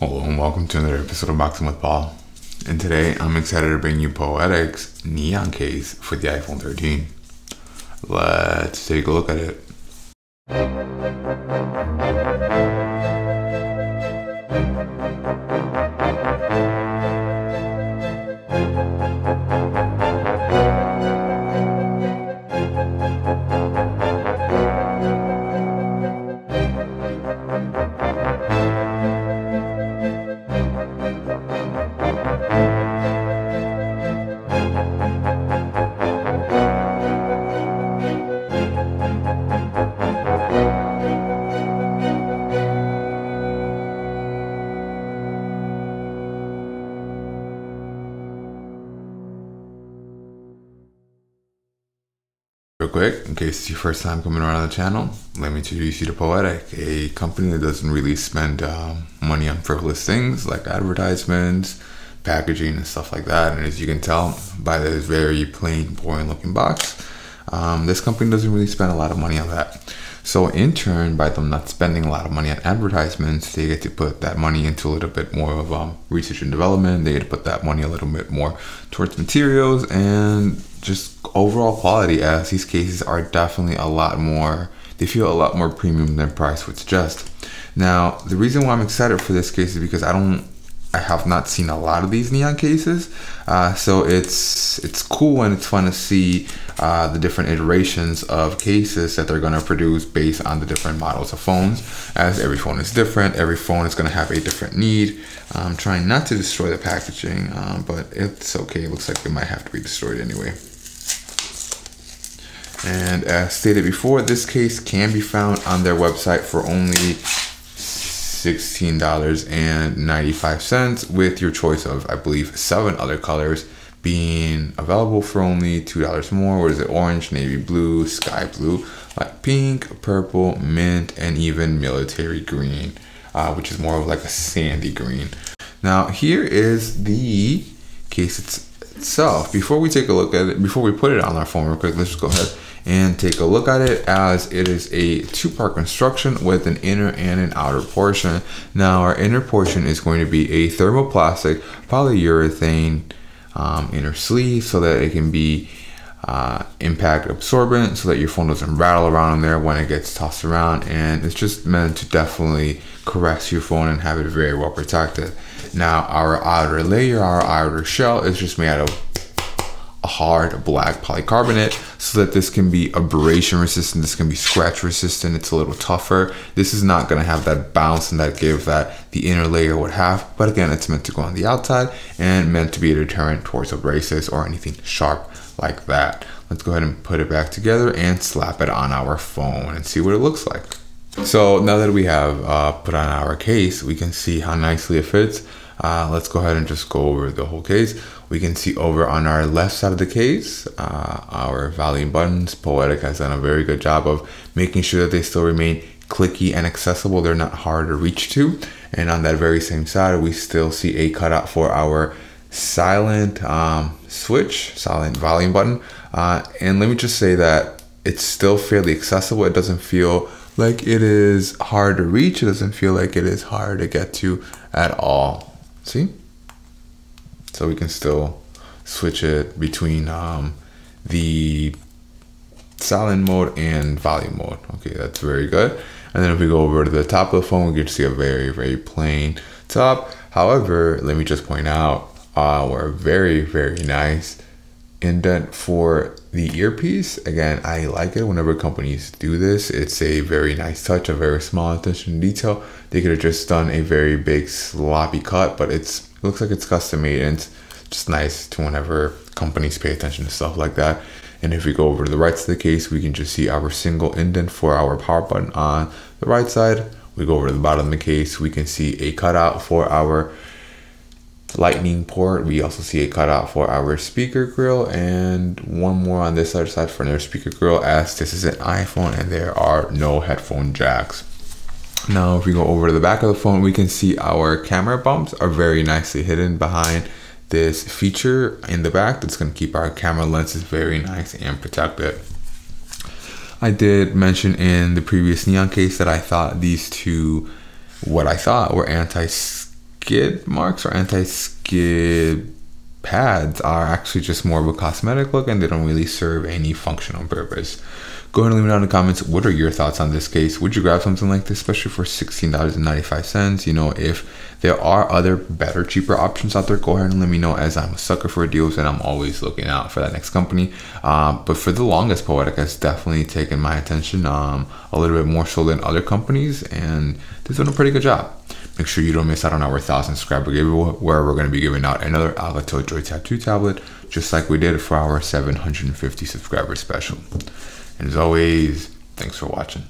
Hello and welcome to another episode of Boxing with Paul. And today I'm excited to bring you Poetic's Neon Case for the iPhone 13. Let's take a look at it. Real quick, in case it's your first time coming around the channel, let me introduce you to Poetic, a company that doesn't really spend money on frivolous things like advertisements, packaging, and stuff like that. And as you can tell by this very plain, boring looking box, this company doesn't really spend a lot of money on that. So in turn, by them not spending a lot of money on advertisements, they get to put that money into a little bit more of research and development. They get to put that money a little bit more towards materials and just overall quality, as these cases are definitely a lot more, they feel a lot more premium than price would suggest. Now, the reason why I'm excited for this case is because I have not seen a lot of these neon cases, so it's cool and it's fun to see the different iterations of cases that they're going to produce based on the different models of phones, as every phone is different. Every phone is going to have a different need. I'm trying not to destroy the packaging, but it's okay. It looks like it might have to be destroyed anyway. And as stated before, this case can be found on their website for only $16.95 with your choice of, I believe, 7 other colors being available for only $2 more. What is it? Orange, navy blue, sky blue, like pink, purple, mint, and even military green, which is more of like a sandy green. Now here is the case itself. Before we take a look at it, before we put it on our phone real quick, let's just go ahead and take a look at it, as it is a two-part construction with an inner and an outer portion. Now our inner portion is going to be a thermoplastic polyurethane inner sleeve, so that it can be impact absorbent, so that your phone doesn't rattle around in there when it gets tossed around, and it's just meant to definitely caress your phone and have it very well protected. Now our outer layer, our outer shell, is just made out of a hard black polycarbonate, so that this can be abrasion resistant, this can be scratch resistant. It's a little tougher. This is not going to have that bounce and that give that the inner layer would have, but again, it's meant to go on the outside and meant to be a deterrent towards abrasives or anything sharp like that. Let's go ahead and put it back together and slap it on our phone and see what it looks like. So now that we have put on our case, we can see how nicely it fits. Let's go ahead and just go over the whole case. We can see over on our left side of the case, our volume buttons. Poetic has done a very good job of making sure that they still remain clicky and accessible. They're not hard to reach to. And on that very same side, we still see a cutout for our silent silent volume button. And let me just say that it's still fairly accessible. It doesn't feel like it is hard to reach. It doesn't feel like it is hard to get to at all. See? So we can still switch it between the silent mode and volume mode. Okay, that's very good. And then if we go over to the top of the phone, we get to see a very, very plain top. However, let me just point out, we're very, very nice indent for the earpiece. Again, I like it whenever companies do this. It's a very nice touch, a very small attention to detail. They could have just done a very big sloppy cut, but it looks like it's custom made, and it's just nice to whenever companies pay attention to stuff like that. And if we go over to the right side of the case, we can just see our single indent for our power button on the right side. We go over to the bottom of the case, we can see a cutout for our lightning port. We also see a cutout for our speaker grill, and one more on this other side for another speaker grill, as this is an iPhone and there are no headphone jacks. Now if we go over to the back of the phone, we can see our camera bumps are very nicely hidden behind this feature in the back that's going to keep our camera lenses very nice and protected. I did mention in the previous neon case that I thought these two, what I thought were anti-skid skid marks or anti-skid pads are actually just more of a cosmetic look, and they don't really serve any functional purpose. Go ahead and leave it down in the comments. What are your thoughts on this case? Would you grab something like this, especially for $16.95? You know, if there are other better, cheaper options out there, go ahead and let me know, as I'm a sucker for deals and I'm always looking out for that next company. But for the longest, Poetic has definitely taken my attention a little bit more so than other companies, and they're doing a pretty good job. Make sure you don't miss out on our 1,000 subscriber giveaway, where we're going to be giving out another Agato Joy Tattoo tablet, just like we did for our 750 subscriber special. And as always, thanks for watching.